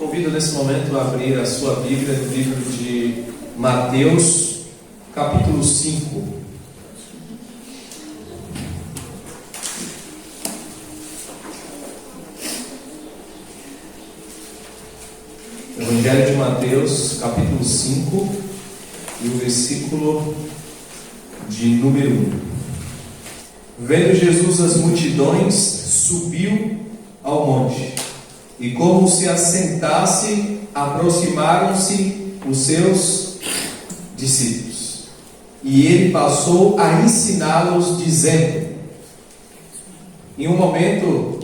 Convido nesse momento a abrir a sua Bíblia no livro de Mateus, capítulo 5. Evangelho de Mateus, capítulo 5, e o versículo de número 1. Vendo Jesus as multidões, subiu ao monte, e como se assentasse, aproximaram-se os seus discípulos. E ele passou a ensiná-los, dizendo, em um momento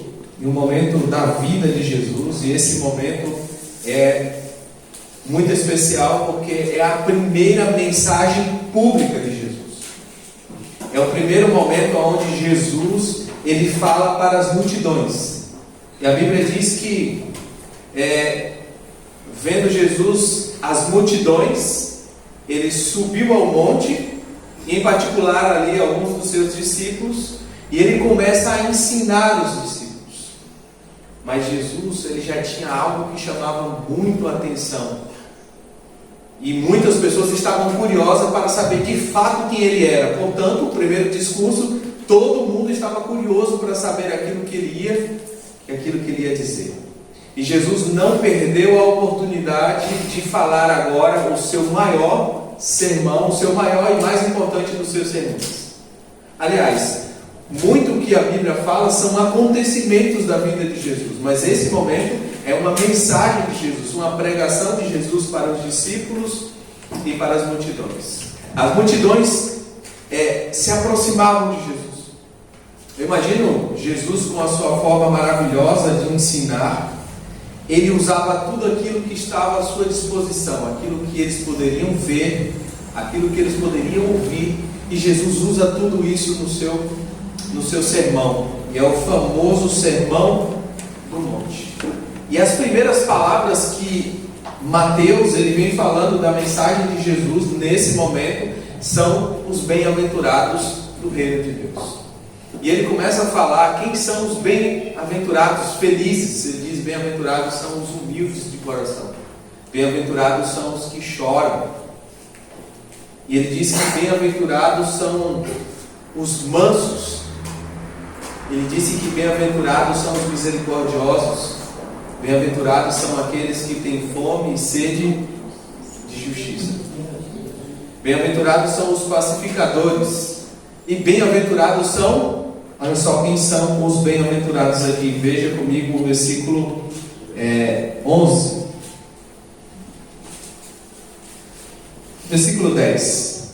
da vida de Jesus, e esse momento é muito especial porque é a primeira mensagem pública de Jesus. É o primeiro momento onde Jesus ele fala para as multidões. E a Bíblia diz que vendo Jesus as multidões, ele subiu ao monte, em particular ali alguns dos seus discípulos, e ele começa a ensinar os discípulos. Mas Jesus ele já tinha algo que chamava muito a atenção. E muitas pessoas estavam curiosas para saber de fato quem ele era. Portanto, o primeiro discurso, todo mundo estava curioso para saber aquilo que ele ia dizer. E Jesus não perdeu a oportunidade de falar agora o seu maior sermão, o seu maior e mais importante dos seus sermões. Aliás, muito que a Bíblia fala são acontecimentos da vida de Jesus, mas esse momento é uma mensagem de Jesus, uma pregação de Jesus para os discípulos e para as multidões. As multidões se aproximavam de Jesus. Eu imagino Jesus com a sua forma maravilhosa de ensinar. Ele usava tudo aquilo que estava à sua disposição, aquilo que eles poderiam ver, aquilo que eles poderiam ouvir, e Jesus usa tudo isso no seu sermão, e é o famoso Sermão do Monte. E as primeiras palavras que Mateus ele vem falando da mensagem de Jesus nesse momento são os bem-aventurados do reino de Deus. E ele começa a falar quem são os bem-aventurados, felizes. Ele diz: bem-aventurados são os humildes de coração, bem-aventurados são os que choram. E ele diz que bem-aventurados são os mansos. Ele disse que bem-aventurados são os misericordiosos, bem-aventurados são aqueles que têm fome e sede de justiça, bem-aventurados são os pacificadores, e bem-aventurados são, olha só quem são os bem-aventurados aqui, veja comigo o versículo 11, versículo 10,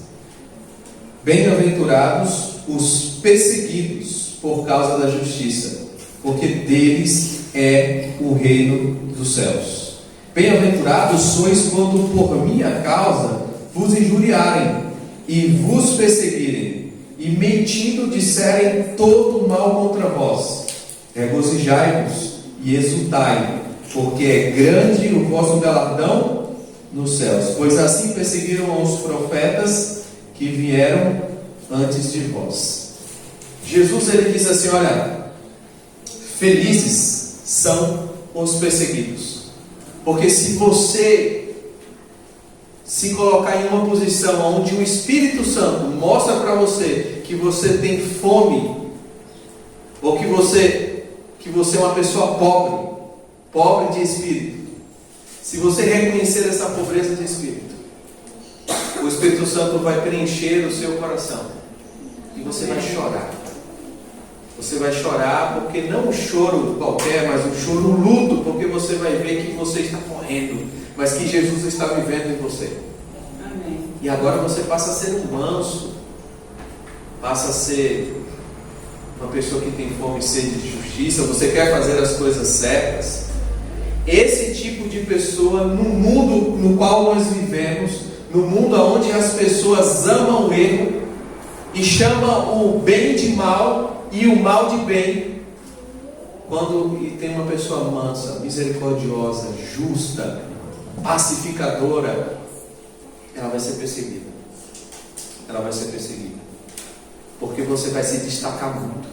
bem-aventurados os perseguidos por causa da justiça, porque deles é o reino dos céus. Bem-aventurados sois quando por minha causa vos injuriarem e vos perseguirem, e mentindo disserem todo mal contra vós. Regozijai-vos e exultai, porque é grande o vosso galardão nos céus, pois assim perseguiram os profetas que vieram antes de vós. Jesus ele diz assim: olha, felizes são os perseguidos, porque se você se colocar em uma posição onde o Espírito Santo mostra para você que você tem fome, ou que você é uma pessoa pobre de espírito, se você reconhecer essa pobreza de espírito, o Espírito Santo vai preencher o seu coração e você vai chorar. Você vai chorar, porque não um choro qualquer, mas um choro luto, porque você vai ver que você está morrendo, mas que Jesus está vivendo em você. Amém. E agora você passa a ser um manso, passa a ser uma pessoa que tem fome e sede de justiça, você quer fazer as coisas certas. Esse tipo de pessoa, no mundo no qual nós vivemos, no mundo onde as pessoas amam o erro e chamam o bem de mal e o mal de bem, quando tem uma pessoa mansa, misericordiosa, justa, pacificadora, ela vai ser perseguida. Ela vai ser perseguida, porque você vai se destacar muito.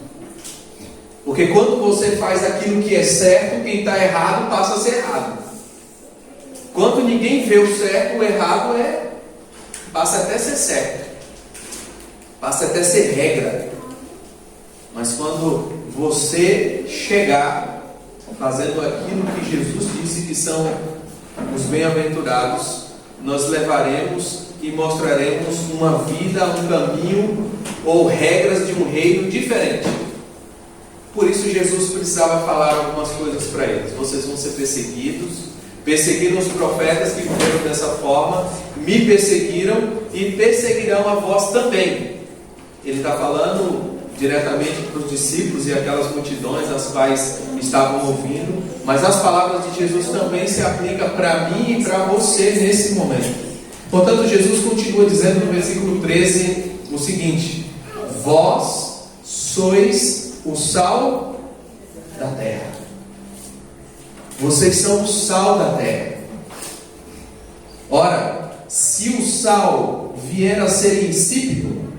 Porque quando você faz aquilo que é certo, quem está errado passa a ser errado. Quando ninguém vê o certo, o errado passa até ser certo, passa até ser regra. Mas quando você chegar fazendo aquilo que Jesus disse que são os bem-aventurados, nós levaremos e mostraremos uma vida, um caminho ou regras de um reino diferente. Por isso Jesus precisava falar algumas coisas para eles. Vocês vão ser perseguiram os profetas que viveram dessa forma, me perseguiram e perseguirão a vós também. Ele está falando diretamente para os discípulos e aquelas multidões as quais estavam ouvindo, mas as palavras de Jesus também se aplicam para mim e para você nesse momento. Portanto, Jesus continua dizendo no versículo 13 o seguinte: vós sois o sal da terra. Vocês são o sal da terra. Ora, se o sal vier a ser insípido,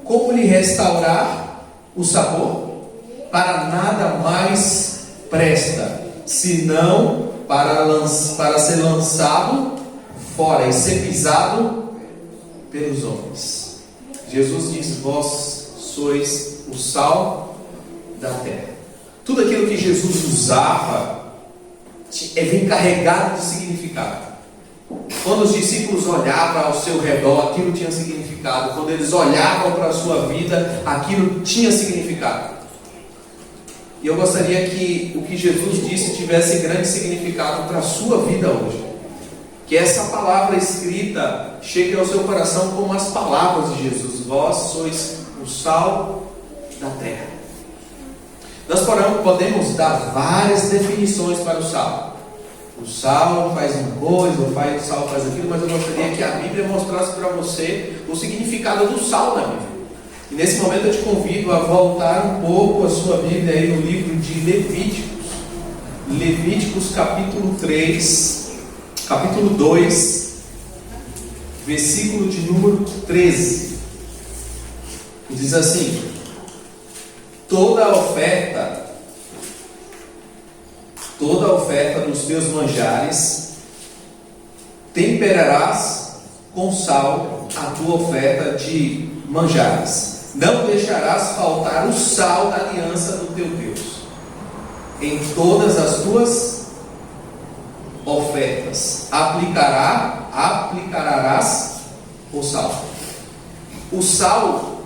como lhe restaurar o sabor? Para nada mais presta, senão para ser lançado fora e ser pisado pelos homens. Jesus diz: vós sois o sal da terra. Tudo aquilo que Jesus usava vem carregado de significado. Quando os discípulos olhavam ao seu redor, aquilo tinha significado. Quando eles olhavam para a sua vida, aquilo tinha significado. E eu gostaria que o que Jesus disse tivesse grande significado para a sua vida hoje. Que essa palavra escrita chegue ao seu coração como as palavras de Jesus: vós sois o sal da terra. Nós podemos dar várias definições para o sal. O sal faz uma coisa, o sal faz aquilo, mas eu gostaria que a Bíblia mostrasse para você o significado do sal na Bíblia. E nesse momento eu te convido a voltar um pouco a sua Bíblia aí no livro de Levíticos. Levíticos capítulo 3, capítulo 2, versículo de número 13. Diz assim: toda oferta dos teus manjares temperarás com sal a tua oferta de manjares. Não deixarás faltar o sal da aliança do teu Deus. Em todas as tuas ofertas aplicarás o sal. O sal,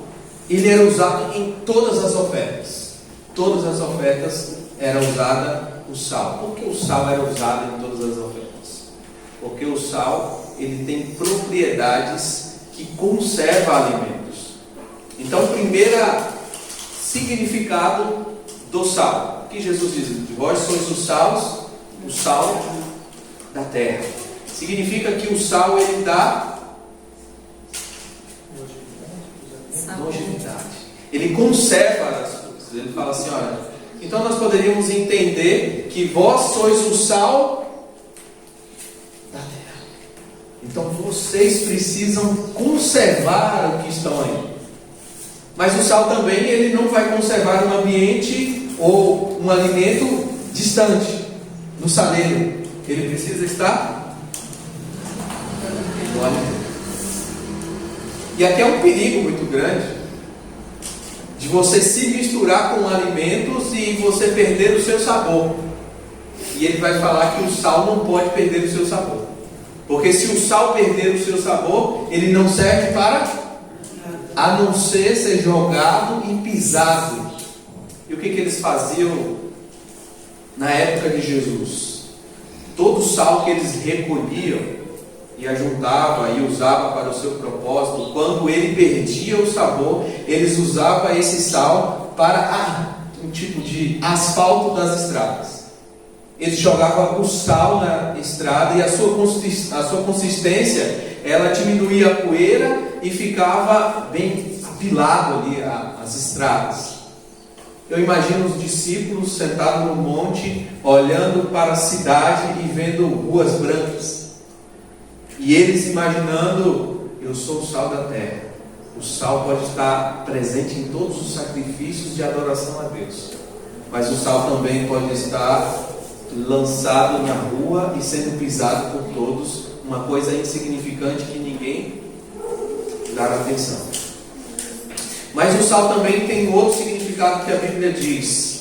ele era usado em todas as ofertas. Todas as ofertas era usada o sal. Por que o sal era usado em todas as ofertas? Porque o sal, ele tem propriedades que conservam alimentos. Então, primeiro significado do sal. O que Jesus diz? Vós sois o sal da terra. Significa que o sal, ele dá longevidade. Ele conserva as coisas. Ele fala assim, olha, então nós poderíamos entender que vós sois o sal da terra. Então vocês precisam conservar o que estão aí. Mas o sal também, ele não vai conservar um ambiente ou um alimento distante, no saleiro. Ele precisa estar no alimento. E aqui é um perigo muito grande de você se misturar com alimentos e você perder o seu sabor. E ele vai falar que o sal não pode perder o seu sabor. Porque se o sal perder o seu sabor, ele não serve para, a não ser jogado e pisado. E o que eles faziam na época de Jesus? Todo o sal que eles recolhiam e ajuntava e usava para o seu propósito, quando ele perdia o sabor, eles usavam esse sal para um tipo de asfalto das estradas. Eles jogavam o sal na estrada e a sua consistência, ela diminuía a poeira e ficava bem apilado ali as estradas. Eu imagino os discípulos sentados no monte, olhando para a cidade e vendo ruas brancas. E eles imaginando, eu sou o sal da terra. O sal pode estar presente em todos os sacrifícios de adoração a Deus. Mas o sal também pode estar lançado na rua e sendo pisado por todos, uma coisa insignificante que ninguém dá atenção. Mas o sal também tem outro significado que a Bíblia diz.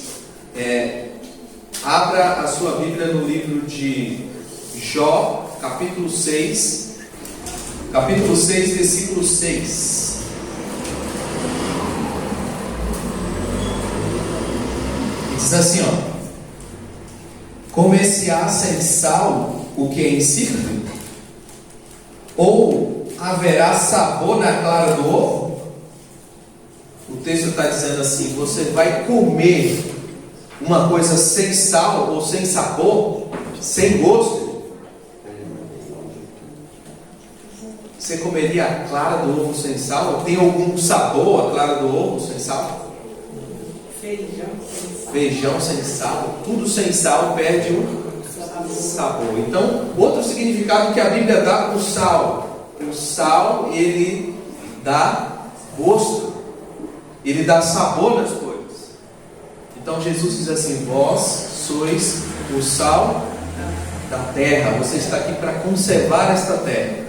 Abra a sua Bíblia no livro de Jó, capítulo 6, versículo 6. Diz assim, comer-se-á sem sal o que é insípido? Ou haverá sabor na clara do ovo? O texto está dizendo assim: você vai comer uma coisa sem sal ou sem sabor, sem gosto? Você comeria a clara do ovo sem sal? Tem algum sabor a clara do ovo sem sal? Feijão sem sal. Tudo sem sal perde o sabor. Então, outro significado que a Bíblia dá para o sal. O sal, ele dá gosto. Ele dá sabor nas coisas. Então Jesus diz assim: vós sois o sal da terra. Você está aqui para conservar esta terra.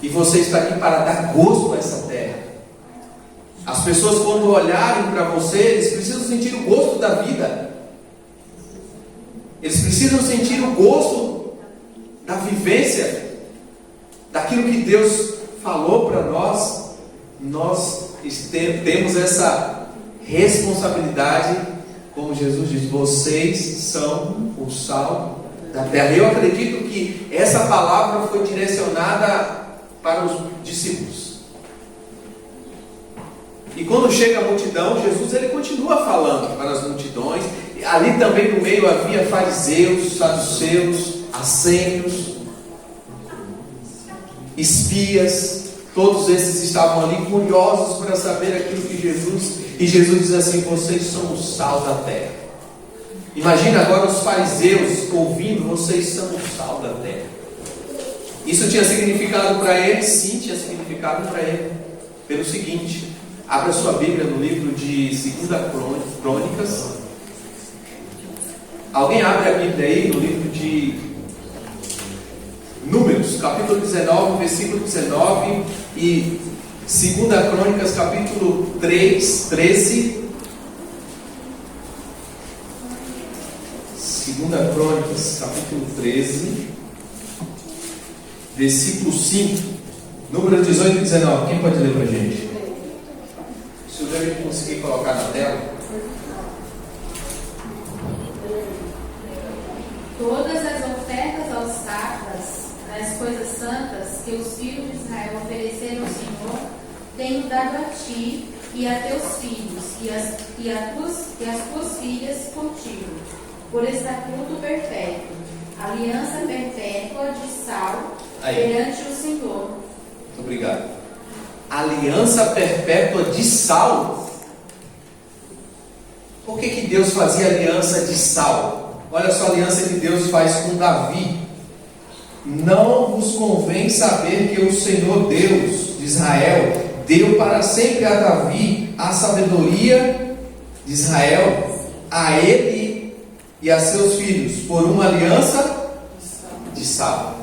E você está aqui para dar gosto a essa terra. As pessoas, quando olharem para você, eles precisam sentir o gosto da vida. Eles precisam sentir o gosto da vivência, daquilo que Deus falou para nós. Nós temos essa responsabilidade, como Jesus diz: vocês são o sal da terra. Eu acredito que essa palavra foi direcionada para os discípulos. E quando chega a multidão, Jesus ele continua falando para as multidões. Ali também no meio havia fariseus, saduceus, assêmios, espias. Todos esses estavam ali curiosos para saber aquilo que Jesus... E Jesus diz assim: vocês são o sal da terra. Imagina agora os fariseus ouvindo: vocês são o sal da terra. Isso tinha significado para ele? Sim, tinha significado para ele. Pelo seguinte: abra sua Bíblia no livro de 2 Crônicas. Alguém abre a Bíblia aí no livro de Números, capítulo 19, versículo 19, e 2 Crônicas, capítulo 13. 2 Crônicas, capítulo 13, versículo 5. Números 18 e 19. Quem pode ler para a gente? Se o David conseguir colocar na tela. Todas as ofertas alçadas nas coisas santas que os filhos de Israel ofereceram ao Senhor, tenho dado a ti e a teus filhos e as tuas filhas contigo, por estatuto perpétuo, aliança perpétua de sal perante o Senhor. Muito obrigado. Aliança perpétua de sal? Por que Deus fazia aliança de sal? Olha só a aliança que Deus faz com Davi. Não vos convém saber que o Senhor Deus de Israel deu para sempre a Davi a sabedoria de Israel, a ele e a seus filhos, por uma aliança de sal.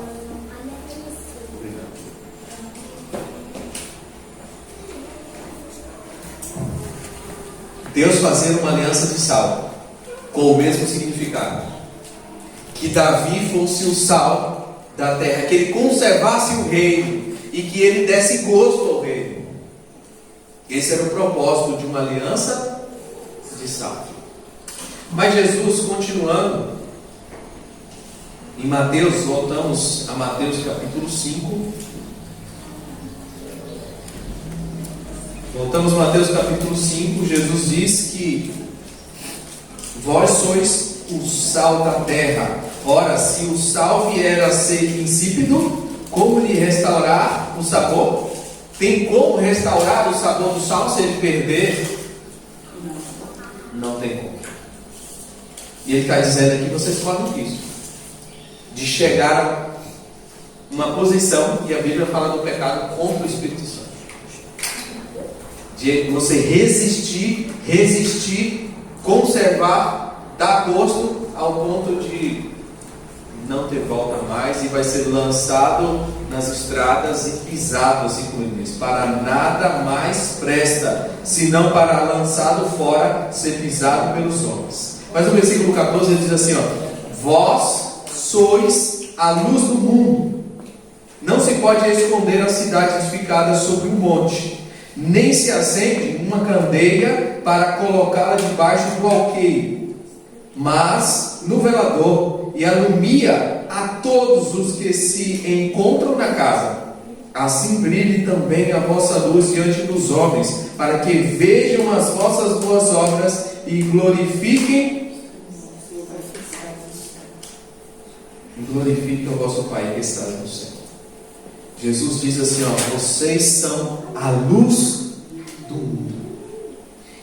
Deus fazendo uma aliança de sal, com o mesmo significado, que Davi fosse o sal da terra, que ele conservasse o reino e que ele desse gosto ao reino. Esse era o propósito de uma aliança de sal. Mas Jesus, continuando em Mateus, voltamos a Mateus capítulo 5. Voltamos a Mateus capítulo 5. Jesus diz que vós sois o sal da terra. Ora, se o sal vier a ser insípido, como lhe restaurar o sabor? Tem como restaurar o sabor do sal se ele perder? Não tem como. E ele está dizendo aqui: vocês correm risco de chegar a uma posição, e a Bíblia fala do pecado contra o Espírito Santo, de você resistir, conservar, dar gosto ao ponto de não ter volta mais e vai ser lançado nas estradas e pisado, assim como ele diz, para nada mais presta, senão para lançado fora, ser pisado pelos homens. Mas no versículo 14 ele diz assim, vós sois a luz do mundo. Não se pode esconder a cidade edificada sobre um monte, nem se acende uma candeia para colocá-la debaixo do alqueire, mas no velador, e alumia a todos os que se encontram na casa. Assim brilhe também a vossa luz diante dos homens, para que vejam as vossas boas obras e glorifiquem o vosso Pai que está no céu. Jesus diz assim, vocês são a luz do mundo.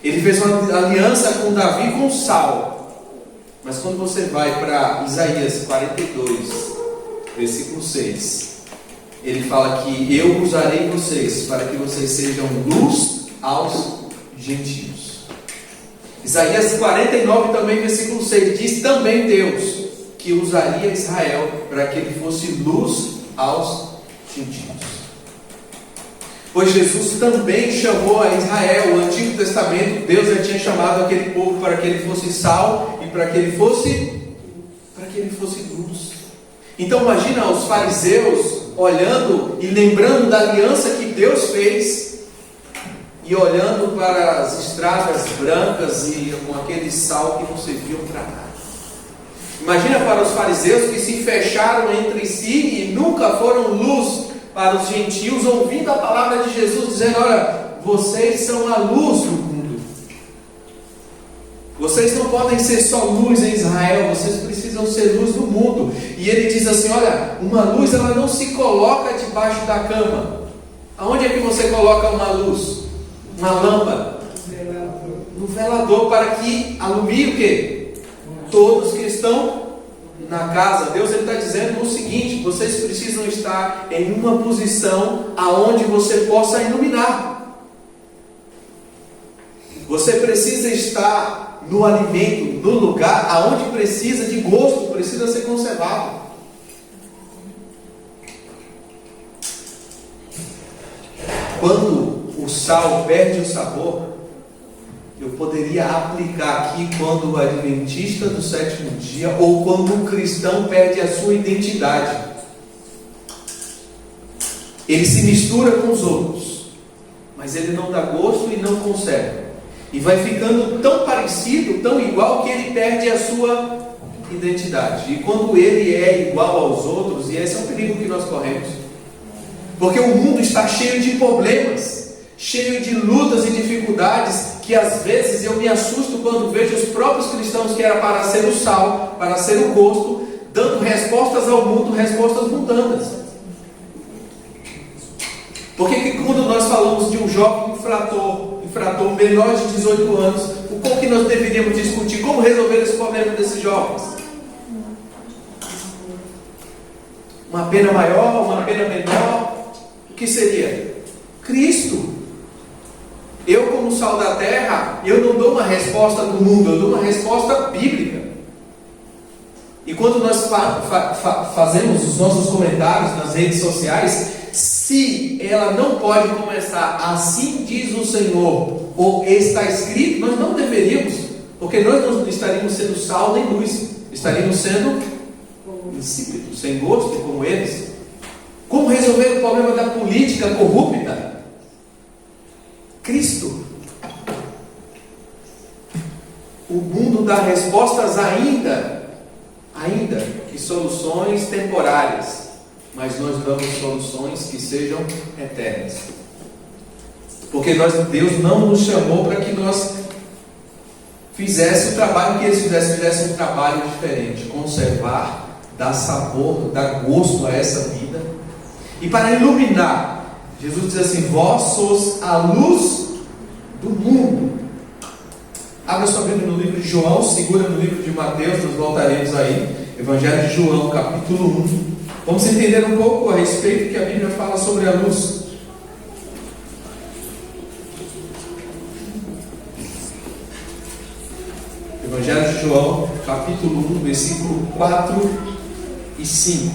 Ele fez uma aliança com Davi e com Saul. Mas quando você vai para Isaías 42, versículo 6, ele fala que eu usarei vocês para que vocês sejam luz aos gentios. Isaías 49 também, versículo 6, diz também Deus que usaria Israel para que ele fosse luz aos gentios. Pois Jesus também chamou a Israel, o Antigo Testamento, Deus já tinha chamado aquele povo para que ele fosse sal e para que ele fosse luz. Então imagina os fariseus olhando e lembrando da aliança que Deus fez e olhando para as estradas brancas e com aquele sal que não serviam para nada. Imagina para os fariseus que se fecharam entre si e nunca foram luz para os gentios, ouvindo a palavra de Jesus, dizendo, olha, vocês são a luz do mundo. Vocês não podem ser só luz em Israel, vocês precisam ser luz do mundo. E ele diz assim, olha, uma luz ela não se coloca debaixo da cama. Aonde é que você coloca uma luz? Uma lâmpada? No velador, para que alumie o quê? Todos que estão na casa. Deus está dizendo o seguinte, vocês precisam estar em uma posição aonde você possa iluminar. Você precisa estar no alimento, no lugar aonde precisa de gosto, precisa ser conservado. Quando o sal perde o sabor, eu poderia aplicar aqui quando o adventista do sétimo dia ou quando um cristão perde a sua identidade. Ele se mistura com os outros, mas ele não dá gosto e não conserva. E vai ficando tão parecido, tão igual, que ele perde a sua identidade. E quando ele é igual aos outros, e esse é o perigo que nós corremos, porque o mundo está cheio de problemas, cheio de lutas e dificuldades, que às vezes eu me assusto quando vejo os próprios cristãos que era para ser o sal, para ser o gosto, dando respostas ao mundo, respostas mundanas. Porque que quando nós falamos de um jovem infrator menor de 18 anos, o qual que nós deveríamos discutir? Como resolver esse problema desses jovens? Uma pena maior, uma pena menor? O que seria? Cristo. Eu, como sal da terra, eu não dou uma resposta do mundo, eu dou uma resposta bíblica. E quando nós fazemos os nossos comentários nas redes sociais, se ela não pode começar assim diz o Senhor, ou está escrito, nós não deveríamos, porque nós não estaríamos sendo sal nem luz, estaríamos sendo insípidos, sem gosto como eles. Como resolver o problema da política corrupta? Cristo. O mundo dá respostas ainda que soluções temporárias, mas nós damos soluções que sejam eternas. Porque Deus não nos chamou para que nós fizéssemos o trabalho que eles fizessem um trabalho diferente, conservar, dar sabor, dar gosto a essa vida. E para iluminar, Jesus diz assim: vós sois a luz do mundo. Abra sua Bíblia no livro de João, segura no livro de Mateus, nós voltaremos aí. Evangelho de João, capítulo 1. Vamos entender um pouco a respeito que a Bíblia fala sobre a luz. Evangelho de João, capítulo 1, versículo 4 e 5.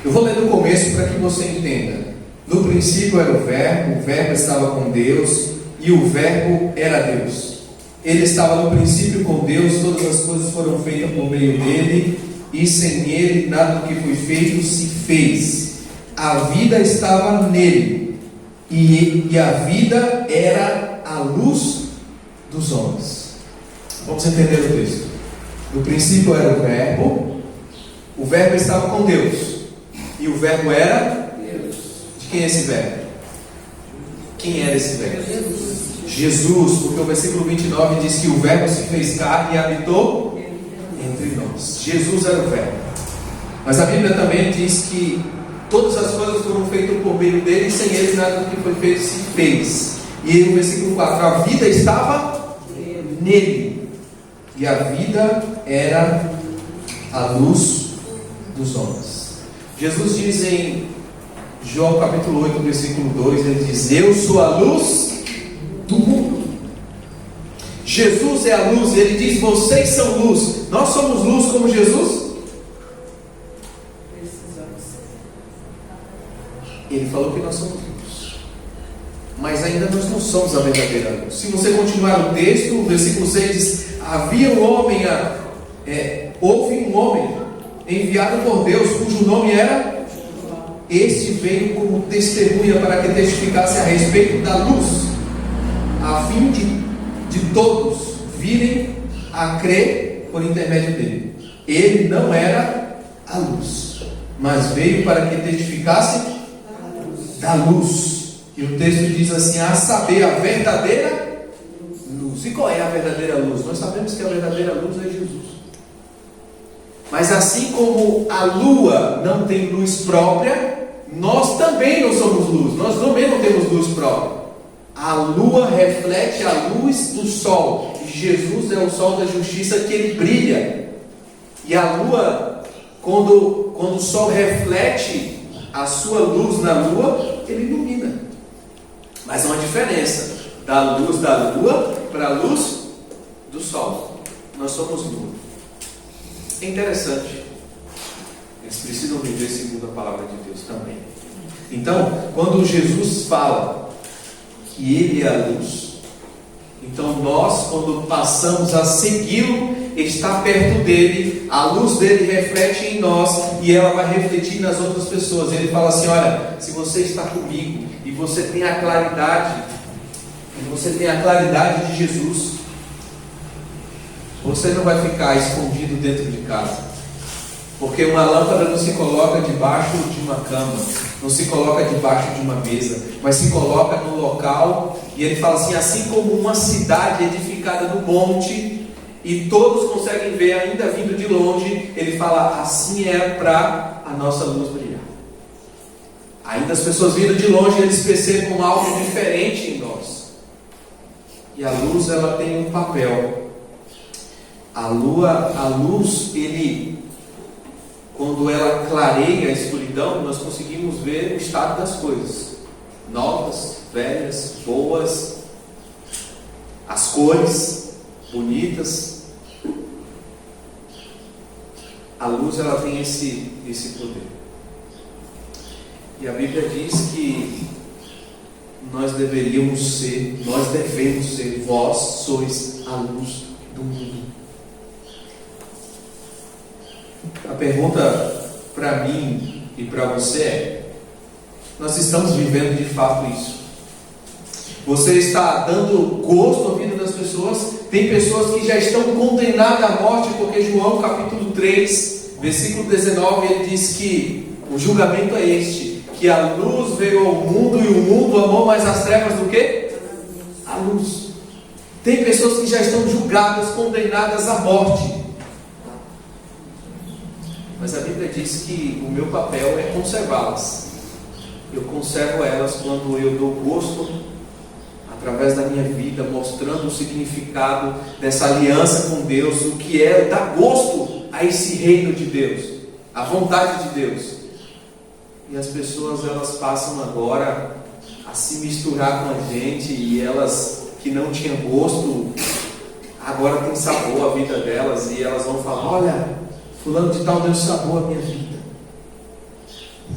Eu vou ler do começo para que você entenda. No princípio era o verbo estava com Deus, e o verbo era Deus. Ele estava no princípio com Deus, todas as coisas foram feitas por meio dele, e sem ele nada do que foi feito se fez. A vida estava nele, e a vida era a luz dos homens. Vamos entender o texto. No princípio era o verbo estava com Deus, e o verbo era Deus. De quem é esse verbo? Quem era esse verbo? Jesus, porque o versículo 29 diz que o verbo se fez carne e habitou entre nós. Jesus era o verbo. Mas a Bíblia também diz que todas as coisas foram feitas por meio dele, e sem ele nada do que foi feito se fez. E aí no versículo 4, a vida estava nele, e a vida era a luz dos homens. Jesus diz em João capítulo 8, versículo 2, ele diz: eu sou a luz do mundo. Jesus é a luz, ele diz: vocês são luz. Nós somos luz como Jesus? Ele falou que nós somos luz, mas ainda nós não somos a verdadeira luz. Se você continuar o texto, o versículo 6 diz: havia um homem, houve um homem enviado por Deus, cujo nome era. Este veio como testemunha para que testificasse a respeito da luz, a fim de todos virem a crer por intermédio dele. Ele não era a luz, mas veio para que testificasse da luz. E o texto diz assim: a saber, a verdadeira luz. E qual é a verdadeira luz? Nós sabemos que a verdadeira luz é Jesus. Mas assim como a lua não tem luz própria, nós também não somos luz. Nós também não temos luz própria. A lua reflete a luz do sol, e Jesus é o sol da justiça, que ele brilha. E a lua, quando o sol reflete a sua luz na lua, ele ilumina. Mas há uma diferença da luz da lua para a luz do sol. Nós somos lua. É interessante, eles precisam viver segundo a palavra de Deus também. Então, quando Jesus fala que ele é a luz, então nós, quando passamos a segui-lo, está perto dele, a luz dele reflete em nós, e ela vai refletir nas outras pessoas. Ele fala assim: olha, se você está comigo, e você tem a claridade de Jesus, você não vai ficar escondido dentro de casa, porque uma lâmpada não se coloca debaixo de uma cama, não se coloca debaixo de uma mesa, mas se coloca no local. E ele fala assim: assim como uma cidade edificada no monte, e todos conseguem ver ainda vindo de longe, ele fala: assim é para a nossa luz brilhar. Ainda as pessoas vindo de longe, eles percebem algo diferente em nós. E a luz, ela tem um papel. A luz, quando ela clareia a escuridão, nós conseguimos ver o estado das coisas, novas, velhas, boas, as cores bonitas. A luz, ela tem esse poder. E a Bíblia diz que nós devemos ser, vós sois a luz do mundo. A pergunta para mim e para você é: nós estamos vivendo de fato isso? Você está dando gosto à vida das pessoas? Tem pessoas que já estão condenadas à morte, porque João capítulo 3, versículo 19, ele diz que o julgamento é este: que a luz veio ao mundo, e o mundo amou mais as trevas do que a luz. Tem pessoas que já estão julgadas, condenadas à morte. Mas a Bíblia diz que o meu papel é conservá-las. Eu conservo elas quando eu dou gosto, através da minha vida, mostrando o significado dessa aliança com Deus, o que é dar gosto a esse reino de Deus, a vontade de Deus. E as pessoas, elas passam agora a se misturar com a gente, e elas que não tinham gosto, agora tem sabor a vida delas, e elas vão falar: olha, fulano de tal deu sabor à minha vida,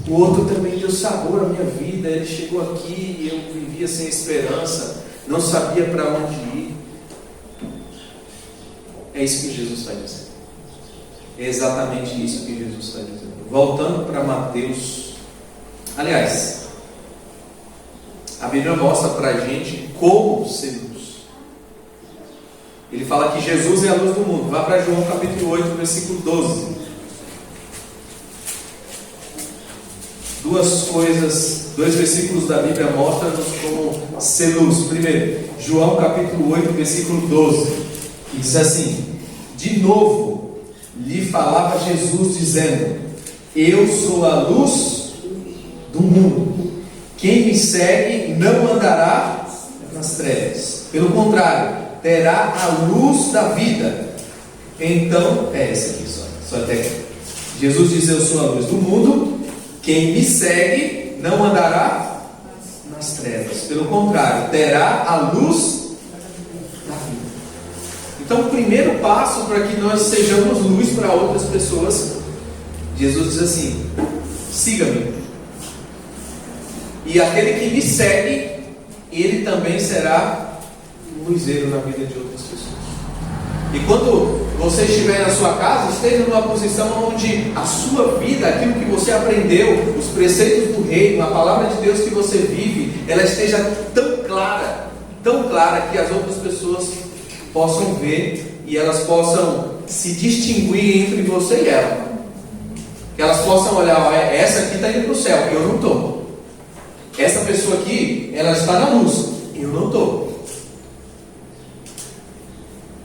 o outro também deu sabor à minha vida, ele chegou aqui e eu vivia sem esperança, não sabia para onde ir. É isso que Jesus está dizendo. É exatamente isso que Jesus está dizendo. Voltando para Mateus, aliás, a Bíblia mostra para a gente como ser luz. Ele fala que Jesus é a luz do mundo. Vá para João capítulo 8, versículo 12. Dois versículos da Bíblia mostram-nos como ser luz. Primeiro, João capítulo 8, versículo 12, que diz assim: de novo lhe falava Jesus dizendo: eu sou a luz do mundo. Quem me segue não andará nas trevas, pelo contrário, terá a luz da vida. Então, é essa aqui só até aqui. Jesus diz: eu sou a luz do mundo. Quem me segue não andará nas trevas, pelo contrário, terá a luz da vida. Então, o primeiro passo para que nós sejamos luz para outras pessoas, Jesus diz assim: siga-me. E aquele que me segue, ele também será um luzeiro na vida de outras pessoas. E quando você estiver na sua casa, esteja numa posição onde a sua vida, aquilo que você aprendeu, os preceitos do reino, a palavra de Deus que você vive, ela esteja tão clara, que as outras pessoas possam ver e elas possam se distinguir entre você e ela. Que elas possam olhar: essa aqui está indo para o céu, eu não estou. Essa pessoa aqui, ela está na luz, eu não estou.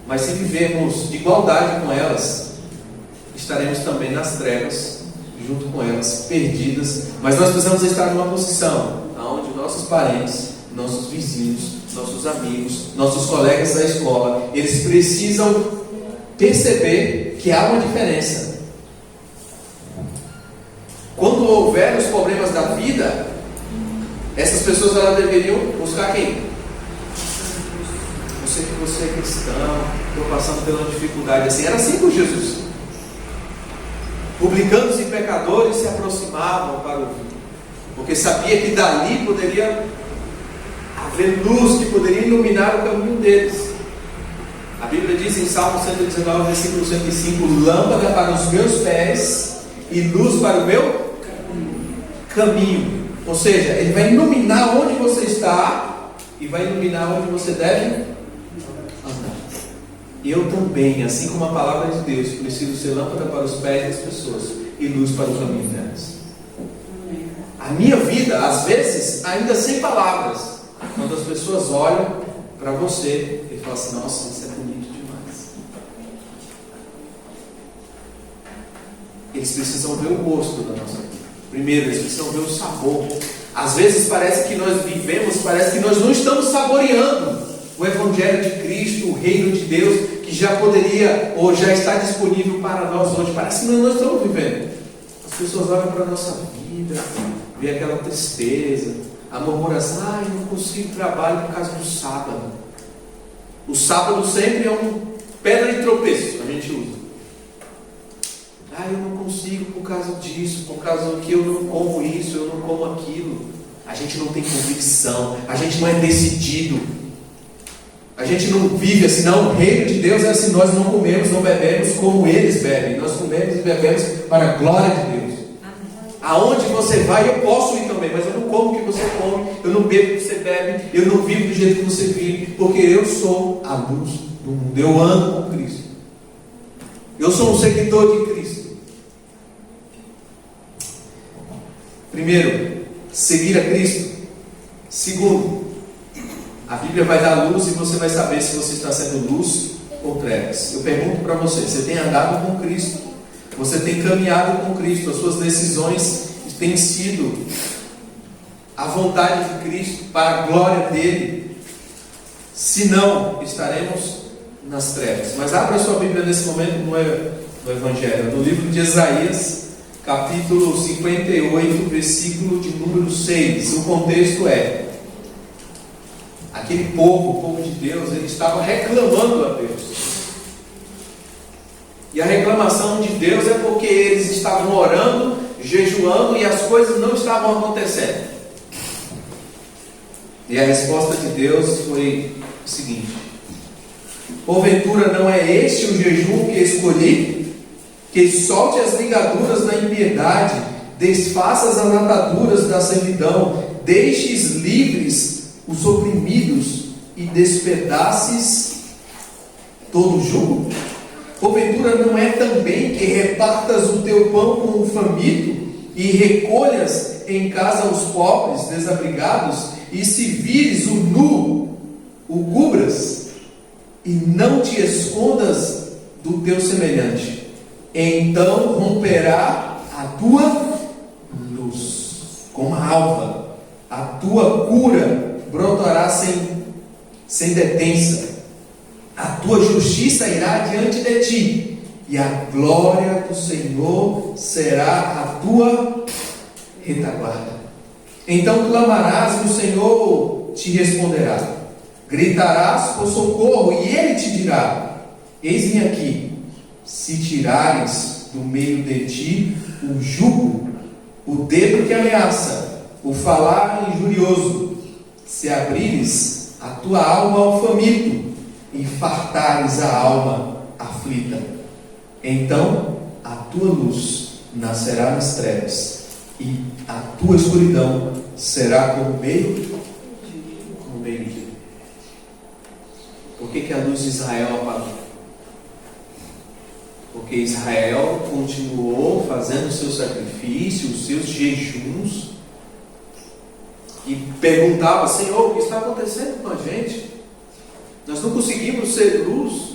Mas se vivermos de igualdade com elas, estaremos também nas trevas, junto com elas, perdidas. Mas nós precisamos estar numa posição onde nossos parentes, nossos vizinhos, nossos amigos, nossos colegas da escola, eles precisam perceber que há uma diferença. Quando houver os problemas da vida, essas pessoas elas deveriam buscar quem? Sei que você é cristão, estou passando pela dificuldade assim. Era assim com Jesus. Publicanos e pecadores se aproximavam para ouvir, porque sabia que dali poderia haver luz que poderia iluminar o caminho deles. A Bíblia diz em Salmo 119, versículo 105: lâmpada para os meus pés e luz para o meu caminho. Ou seja, ele vai iluminar onde você está e vai iluminar onde você deve. Eu também, assim como a palavra de Deus, preciso ser lâmpada para os pés das pessoas e luz para o caminho delas. A minha vida, às vezes, ainda sem palavras, quando as pessoas olham para você e falam assim: nossa, isso é bonito demais. Eles precisam ver o gosto da nossa vida. Primeiro, eles precisam ver o sabor. Às vezes parece que nós vivemos, parece que nós não estamos saboreando o Evangelho de Cristo, o Reino de Deus, que já poderia ou já está disponível para nós hoje. Parece que nós não estamos vivendo. As pessoas olham para a nossa vida, vê aquela tristeza, a murmuração: eu não consigo trabalho por causa do sábado. O sábado sempre é uma pedra de tropeço, a gente usa. Eu não consigo por causa disso, por causa que eu não como isso, eu não como aquilo. A gente não tem convicção, a gente não é decidido. A gente não vive assim, não. O reino de Deus é assim: nós não comemos, não bebemos como eles bebem. Nós comemos e bebemos para a glória de Deus. Aonde você vai, eu posso ir também, mas eu não como o que você come, eu não bebo o que você bebe, eu não vivo do jeito que você vive, porque eu sou a luz do mundo. Eu ando com Cristo. Eu sou um seguidor de Cristo. Primeiro, seguir a Cristo. Segundo, a Bíblia vai dar luz e você vai saber se você está sendo luz ou trevas. Eu pergunto para você: você tem andado com Cristo? Você tem caminhado com Cristo? As suas decisões têm sido a vontade de Cristo, para a glória dele? Se não, estaremos nas trevas. Mas abra sua Bíblia nesse momento no Evangelho, no livro de Isaías, capítulo 58, versículo de número 6. O contexto é: aquele povo, o povo de Deus, ele estava reclamando a Deus. E a reclamação de Deus é porque eles estavam orando, jejuando e as coisas não estavam acontecendo. E a resposta de Deus foi o seguinte: porventura não é este o jejum que escolhi? Que solte as ligaduras da impiedade, desfaças as ataduras da servidão, deixes livres os oprimidos e despedaces todo o jugo? Porventura não é também que repartas o teu pão com o faminto e recolhas em casa os pobres desabrigados, e se vires o nu, o cubras, e não te escondas do teu semelhante? Então romperá a tua luz como a alva, a tua cura brotará sem detença, a tua justiça irá diante de ti, e a glória do Senhor será a tua retaguarda. Então clamarás e o Senhor te responderá, gritarás por socorro e Ele te dirá: eis-me aqui. Se tirares do meio de ti o jugo, o dedo que ameaça, o falar injurioso, se abrires a tua alma ao faminto e fartares a alma aflita, então a tua luz nascerá nas trevas e a tua escuridão será como meio-dia. Por que a luz de Israel apagou? Porque Israel continuou fazendo o seu sacrifício, os seus jejuns, e perguntava: Senhor, o que está acontecendo com a gente? Nós não conseguimos ser luz,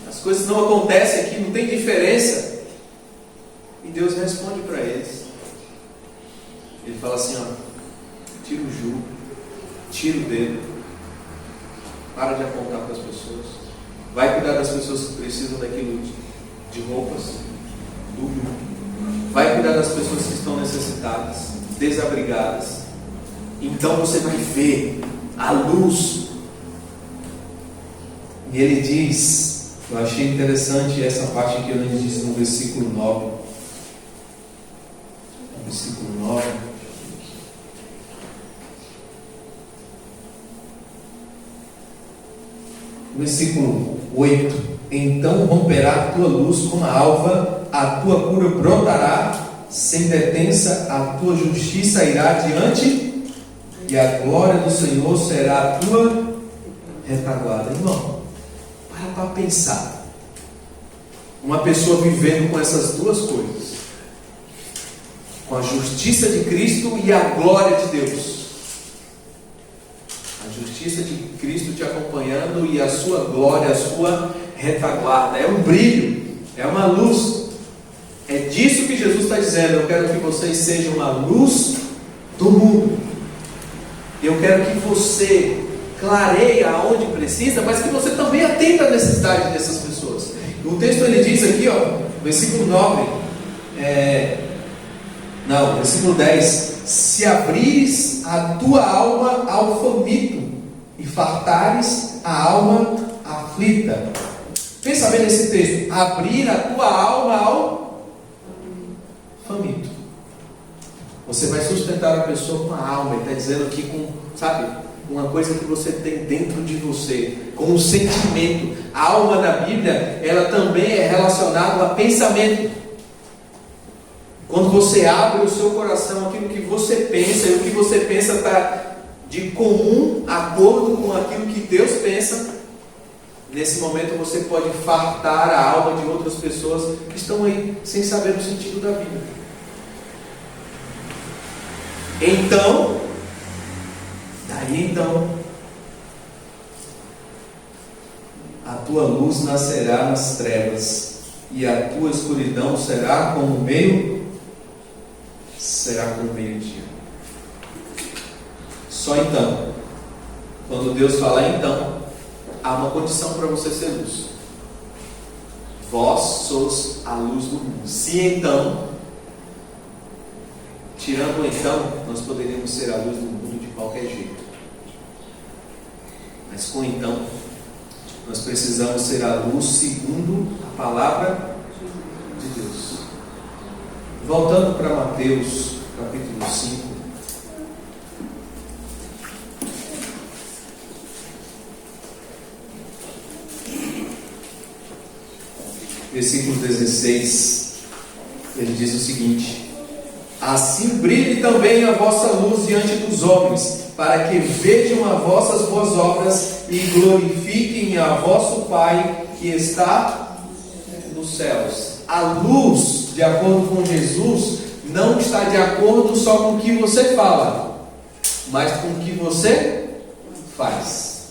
as coisas não acontecem aqui, não tem diferença. E Deus responde para eles. Ele fala assim: ó, tira o jugo, tira o dedo, para de apontar para as pessoas, vai cuidar das pessoas que precisam daquilo de roupas, do jugo, vai cuidar das pessoas que estão necessitadas, desabrigadas. Então você vai ver a luz. E ele diz, eu achei interessante essa parte aqui, onde ele diz no versículo 9. No versículo 9. Versículo 8: então romperá a tua luz como a alva, a tua cura brotará sem detença, a tua justiça irá adiante, e a glória do Senhor será a tua retaguarda. Irmão, para pensar. Uma pessoa vivendo com essas duas coisas, com a justiça de Cristo e a glória de Deus. A justiça de Cristo te acompanhando e a sua glória, a sua retaguarda. É um brilho, é uma luz. É disso que Jesus está dizendo: eu quero que vocês sejam uma luz do mundo. Eu quero que você clareie aonde precisa, mas que você também atenda à necessidade dessas pessoas. O texto ele diz aqui, ó, versículo 9, versículo 10: se abrires a tua alma ao faminto e fartares a alma aflita. Pensa bem nesse texto: abrir a tua alma ao faminto. Você vai sustentar a pessoa com a alma. Ele está dizendo aqui com, uma coisa que você tem dentro de você, com um sentimento. A alma na Bíblia, ela também é relacionada a pensamento. Quando você abre o seu coração, aquilo que você pensa, e o que você pensa está de comum acordo com aquilo que Deus pensa, nesse momento você pode fartar a alma de outras pessoas que estão aí sem saber o sentido da vida. Então, a tua luz nascerá nas trevas, e a tua escuridão será como meio-dia. Só então, quando Deus fala então, há uma condição para você ser luz. Vós sois a luz do mundo. Se então, tirando então, nós poderíamos ser a luz do mundo de qualquer jeito. Mas com então, nós precisamos ser a luz segundo a palavra de Deus. Voltando para Mateus, capítulo 5. Versículo 16, ele diz o seguinte: assim brilhe também a vossa luz diante dos homens, para que vejam as vossas boas obras e glorifiquem a vosso Pai que está nos céus. A luz, de acordo com Jesus, não está de acordo só com o que você fala, mas com o que você faz.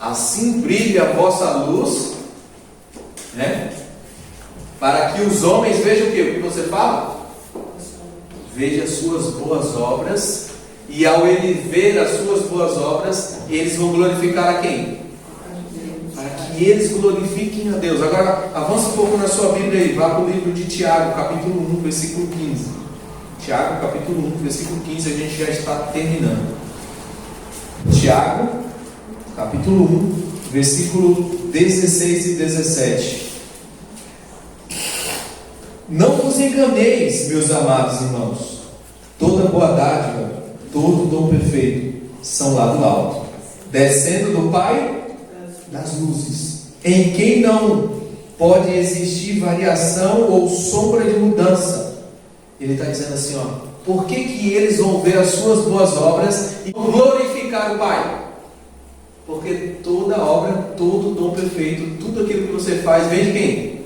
Assim brilhe a vossa luz, né? Para que os homens vejam o que? O que você fala? Veja as suas boas obras. E ao ele ver as suas boas obras, eles vão glorificar a quem? Para que eles glorifiquem a Deus. Agora, avance um pouco na sua Bíblia aí. Vá para o livro de Tiago, capítulo 1, versículo 15. Tiago, capítulo 1, versículo 15. A gente já está terminando. Tiago, capítulo 1, versículo 16 e 17. Não vos enganeis, meus amados irmãos. Toda boa dádiva, todo dom perfeito são lá do alto, descendo do Pai das luzes, em quem não pode existir variação ou sombra de mudança. Ele está dizendo assim, ó, por que eles vão ver as suas boas obras e glorificar o Pai? Porque toda obra, todo dom perfeito, tudo aquilo que você faz, vem de quem?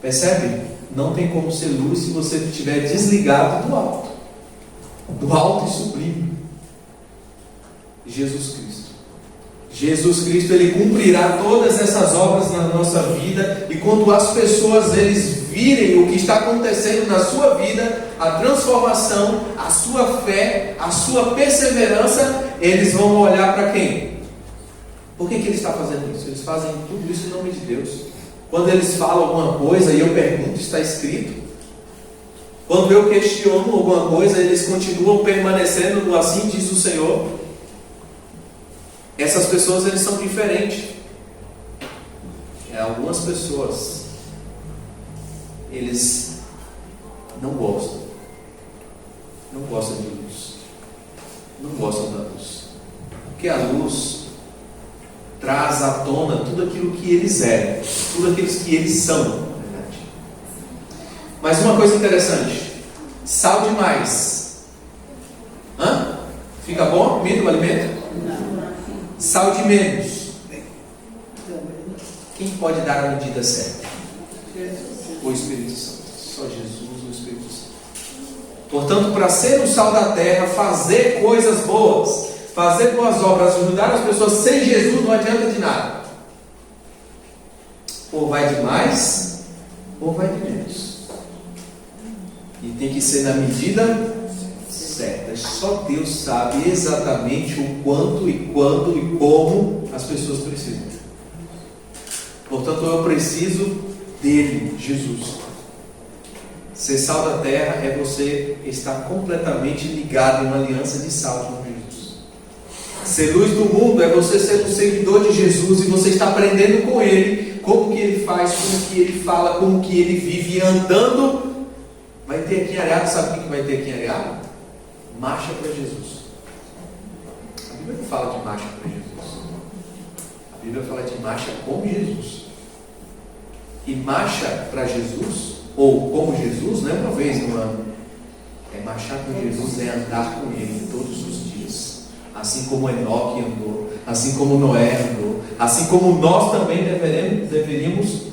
Percebe? Não tem como ser luz se você estiver desligado do alto e sublime. Jesus Cristo. Jesus Cristo, Ele cumprirá todas essas obras na nossa vida, e quando as pessoas eles virem o que está acontecendo na sua vida, a transformação, a sua fé, a sua perseverança, eles vão olhar para quem? Por que Ele está fazendo isso? Eles fazem tudo isso em nome de Deus. Quando eles falam alguma coisa e eu pergunto, está escrito. Quando eu questiono alguma coisa, eles continuam permanecendo no assim diz o Senhor. Essas pessoas, eles são diferentes. Algumas pessoas, eles não gostam de luz, não gostam da luz, porque a luz traz à tona tudo aquilo que eles eram, tudo aquilo que eles são, na verdade. Mas uma coisa interessante, sal demais, fica bom? Comida, o alimento? Sal de menos. Quem pode dar a medida certa? O Espírito Santo. Só Jesus, o Espírito Santo. Portanto, para ser o sal da terra, fazer coisas boas, fazer boas obras, ajudar as pessoas, sem Jesus não adianta de nada. Ou vai de mais, ou vai de menos. E tem que ser na medida certa. Só Deus sabe exatamente o quanto e quando e como as pessoas precisam. Portanto, eu preciso dele, Jesus. Ser sal da terra é você estar completamente ligado em uma aliança de sal com Jesus. Ser luz do mundo é você ser um seguidor de Jesus e você está aprendendo com Ele como que Ele faz, como que Ele fala, como que Ele vive, e andando. Vai ter aqui em Areado, sabe o que vai ter aqui em Areado? Marcha para Jesus. A Bíblia não fala de marcha para Jesus. A Bíblia fala de marcha com Jesus. E marcha para Jesus, ou como Jesus, não é uma vez no ano. É marchar com Jesus, é andar com Ele todos os dias. Assim como Enoque andou, assim como Noé andou, assim como nós também deveríamos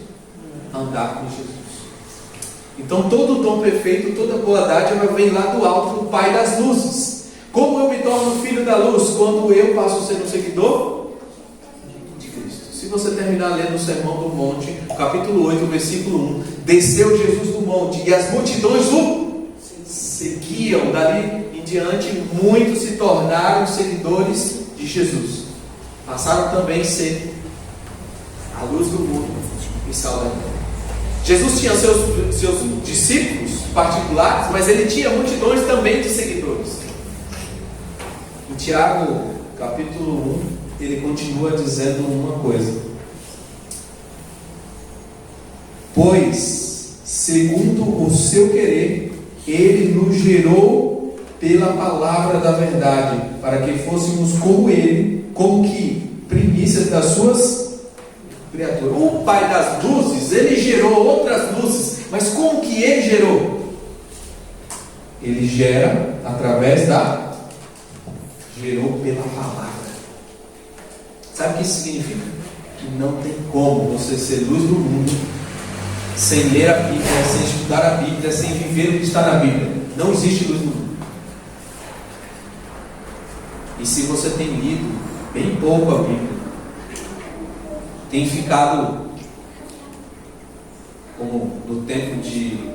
andar com Jesus. Então todo dom perfeito, toda boa dádiva vem lá do alto, do Pai das luzes. Como eu me torno filho da luz? Quando eu passo a ser um seguidor de Cristo. Se você terminar lendo o Sermão do Monte, capítulo 8, versículo 1, desceu Jesus do monte e as multidões o seguiam. Dali em diante, muitos se tornaram seguidores de Jesus. Passaram também a ser a luz do mundo e sal da terra. Jesus tinha seus discípulos particulares, mas ele tinha multidões também de seguidores. Em Tiago, capítulo 1, ele continua dizendo uma coisa: pois, segundo o seu querer, ele nos gerou pela palavra da verdade, para que fôssemos como ele, como que primícias das suas criaturas. O Pai das luzes, ele gerou outras luzes, mas como que ele gerou? Ele gera através gerou pela palavra. Sabe o que isso significa? Que não tem como você ser luz do mundo sem ler a Bíblia, sem estudar a Bíblia, sem viver o que está na Bíblia. Não existe luz no mundo. E se você tem lido bem pouco a Bíblia, tem ficado como no tempo de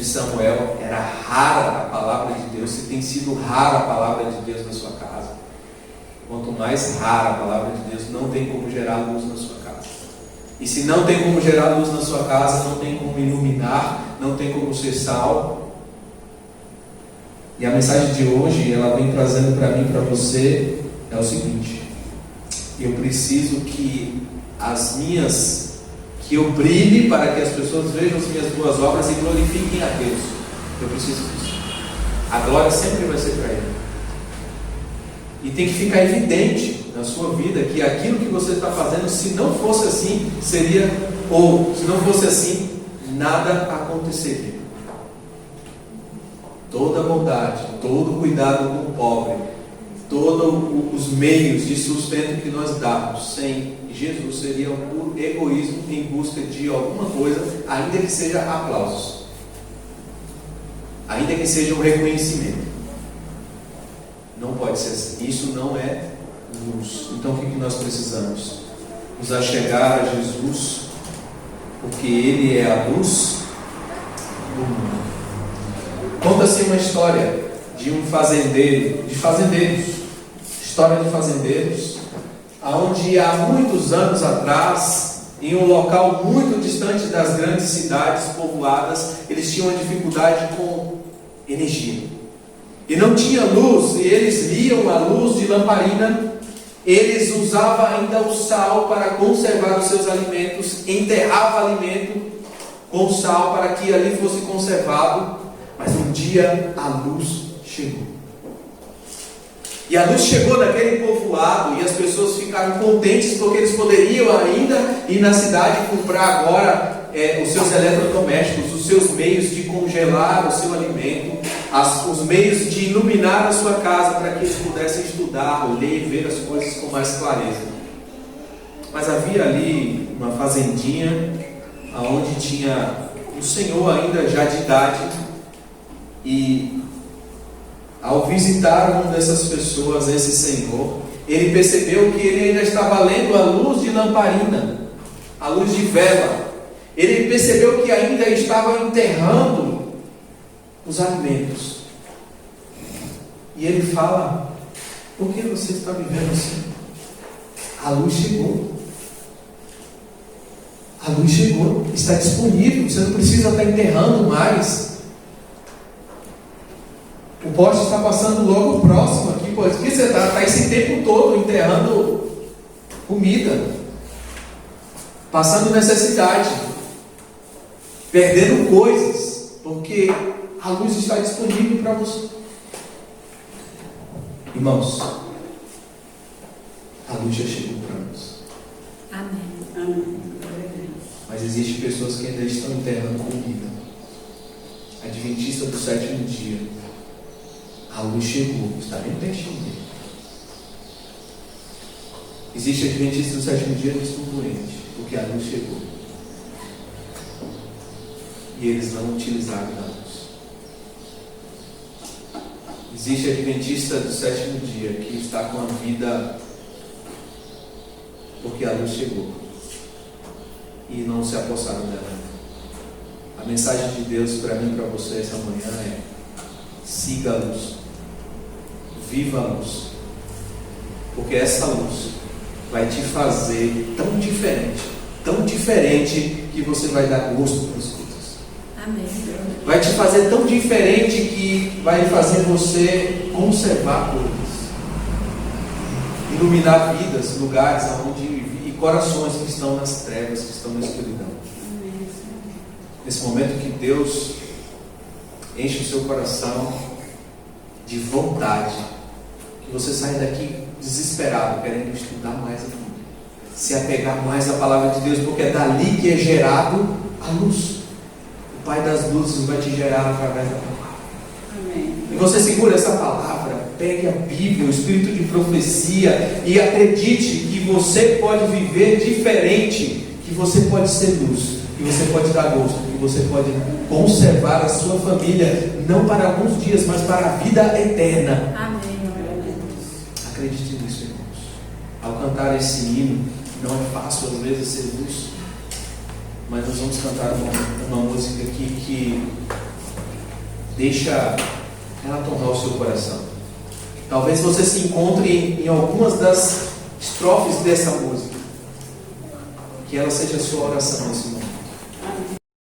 Samuel, era rara a palavra de Deus. Se tem sido rara a palavra de Deus na sua casa, quanto mais rara a palavra de Deus, não tem como gerar luz na sua casa. E se não tem como gerar luz na sua casa, não tem como iluminar, não tem como ser sal. E a mensagem de hoje, ela vem trazendo para mim e para você, é o seguinte: eu preciso que eu brilhe para que as pessoas vejam as minhas boas obras e glorifiquem a Deus. Eu preciso disso. A glória sempre vai ser para Ele. E tem que ficar evidente na sua vida que aquilo que você está fazendo, se não fosse assim, se não fosse assim, nada aconteceria. Toda bondade, todo cuidado com o pobre, todos os meios de sustento que nós damos sem Jesus seria um puro egoísmo em busca de alguma coisa, ainda que seja aplausos, ainda que seja um reconhecimento. Não pode ser assim. Isso não é luz. Então o que nós precisamos? Nos achegar a Jesus, porque Ele é a luz do mundo. Conta-se uma história de um fazendeiro, história de fazendeiros, onde há muitos anos atrás, em um local muito distante das grandes cidades povoadas, eles tinham uma dificuldade com energia. E não tinha luz, e eles liam a luz de lamparina. Eles usavam ainda o sal para conservar os seus alimentos, enterrava alimento com sal para que ali fosse conservado. Mas um dia a luz chegou. E a luz chegou naquele povoado e as pessoas ficaram contentes porque eles poderiam ainda ir na cidade comprar agora os seus eletrodomésticos, os seus meios de congelar o seu alimento, os meios de iluminar a sua casa para que eles pudessem estudar, ler e ver as coisas com mais clareza. Mas havia ali uma fazendinha onde tinha um senhor ainda já de idade, e ao visitar uma dessas pessoas, esse senhor, ele percebeu que ele ainda estava lendo a luz de lamparina, a luz de vela. Ele percebeu que ainda estava enterrando os alimentos. E ele fala: por que você está vivendo assim? A luz chegou. A luz chegou, está disponível, você não precisa estar enterrando mais. O poste está passando logo próximo aqui. Por que você está esse tempo todo enterrando comida, passando necessidade, perdendo coisas, porque a luz está disponível para você. Irmãos, a luz já chegou para nós. Amém. Amém. Mas existem pessoas que ainda estão enterrando comida. Adventista do sétimo dia. A luz chegou, está bem pertinho dele. Existe adventista do sétimo dia que estão doentes, porque a luz chegou. E eles não utilizaram a luz. Existe adventista do sétimo dia que está com a vida porque a luz chegou e não se apossaram dela. A mensagem de Deus para mim e para você essa manhã é: siga a luz, viva a luz, porque essa luz vai te fazer tão diferente que você vai dar gosto para as coisas. Amém. Vai te fazer tão diferente que vai fazer você conservar coisas. iluminar vidas, lugares e corações que estão nas trevas, que estão na escuridão. Nesse momento que Deus enche o seu coração de vontade, que você saia daqui desesperado, querendo estudar mais a Bíblia, se apegar mais à palavra de Deus, porque é dali que é gerado a luz. O Pai das luzes vai te gerar através da palavra. Amém. E você segura essa palavra, pegue a Bíblia, o espírito de profecia, e acredite que você pode viver diferente, que você pode ser luz, que você pode dar gosto, que você pode conservar a sua família, não para alguns dias, mas para a vida eterna. Amém. Acredite nisso, irmãos. Ao cantar esse hino, não é fácil às vezes ser luz, mas nós vamos cantar uma música aqui que deixa ela tomar o seu coração. Talvez você se encontre em algumas das estrofes dessa música, que ela seja a sua oração nesse momento.